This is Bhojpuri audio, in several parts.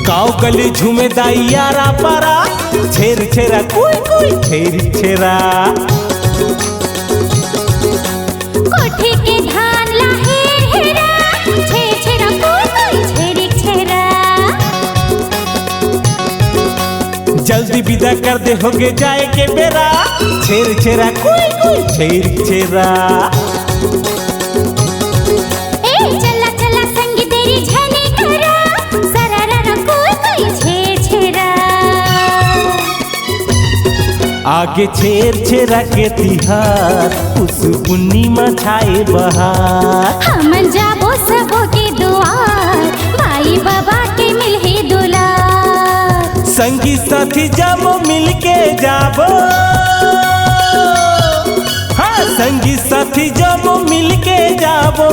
गाँव गली झूमे दाइयारा पारा छेर छेरा कोई कोई छेर छेरा कोठी के धान ला हेर हेरा छेर छेरा कोई कोई छेर छेरा जल्दी विदा कर दे होगे जाए के बेरा छेर छेरा कोई कोई छेर छेरा चला चला संग तेरी झनी करा सरारा कोई कोई छेर छेरा आगे छेर छेरा के तिहार उस पूर्णिमा छाए बहार हम जाबो सबो के दुआर भाई बाबा के मिलहे दुलार संगी साथी जाबो मिलके जाबो हाँ संगी साथी जाबो मिलके जाबो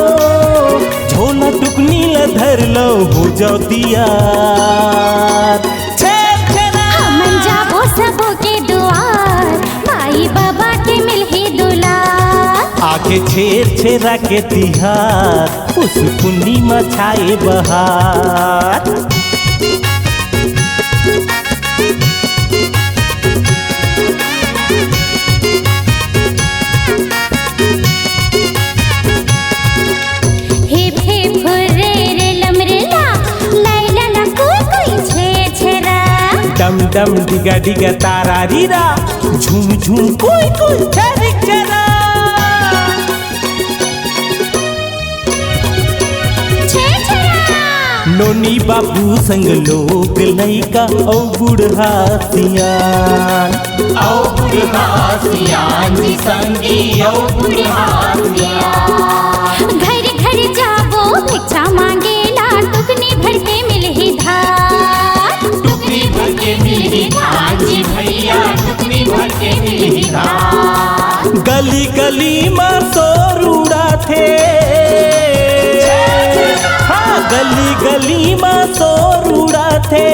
झोला टुकनी ला धर लो हो जाओ तियार हम जाबो सबो के दुआर भाई बाबा के मिलहे दुलार आगे छेर छेरा के तिहार उस पूर्णिमा छाए बहार डम डम डिगा डिगा तारा रीरा झूम झूम कोई कोई छरिक छरा नोनी बाबू संग लोग लइका औ बूढ़ा सियान जी संगी औ बूढ़ा सियान घर घर जाबो भिक्षा मांगेला टुकनी भर के मिलही धार टुकनी भर के मिलही धार जी भैया टुकनी भर के मिलही धार गली गली में शोर उड़ा थे हाँ गली गली में शोर उड़ा थे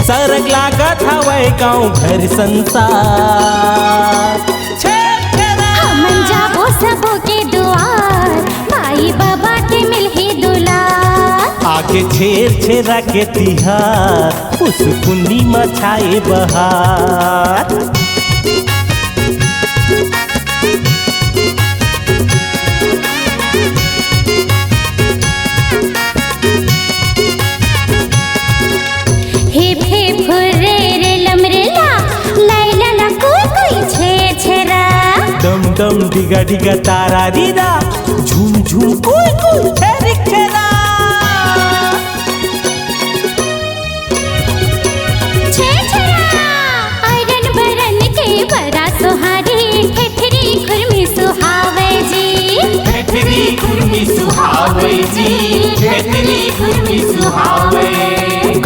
सरग लागत हवे गाँव घर संसार हम जाबो सबो के दुआर भाई बाबा के मिलहे दुलार आगे छेर छेरा के तिहार उस पूर्णिमा छाए बहार डम डम डिगा डिगा तारा रीरा झूम झूम कोई कोई छरिक छरा आयरन बरन के बड़ा सुहारी ठेठरी खुरमी सुहावे जी ठेठरी खुरमी सुहावे जी ठेठरी खुरमी सुहावे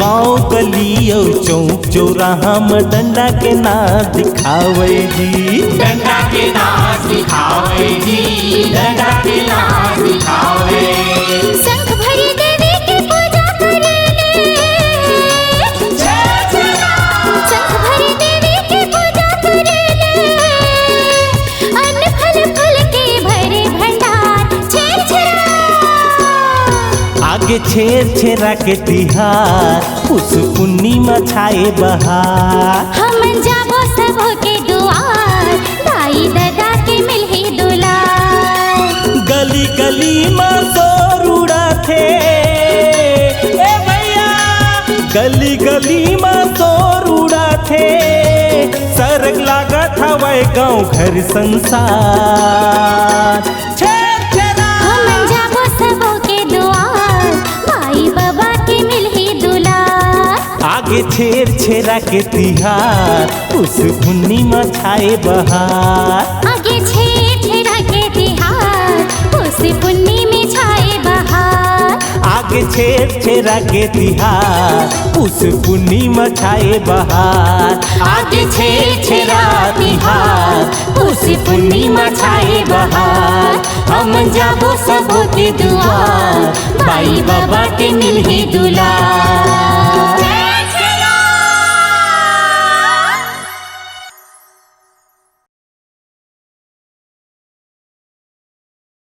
गाँव गली और चौक चौराहा में डंडा के ना दिखावे जी डंडा के नाच दिखावे जी डंडा के नाच दिखावे शंख भरी देवी की पूजा करेले शंख भरी देवी की पूजा करेले अन्न फल फल के भरे भंडार छेर छेरा आगे छेर छेरा के तिहार उस पूर्णिमा छाए बहार हम जाबो सबो के दुआर भाई दादा के मिलहे दुलार गली गली में शोर उड़ा थे ए भैया गली गली में शोर उड़ा थे सरग लागत हवे गाँव घर संसार हम जाबो सबो के दुआर भाई बाबा के मिलहे दुलार आगे छेर छेरा के तिहार उस पूर्णिमा छाए बहार आगे छेर छेरा के तिहार उस पूर्णिमा छाए बहार आगे छेर छेरा के तिहार उस पूर्णिमा छाए बहार आगे छेर छेरा तिहार उस पूर्णिमा छाए बहार हम जाबो सबो के दुआर भाई बाबा के मिलही दुलार।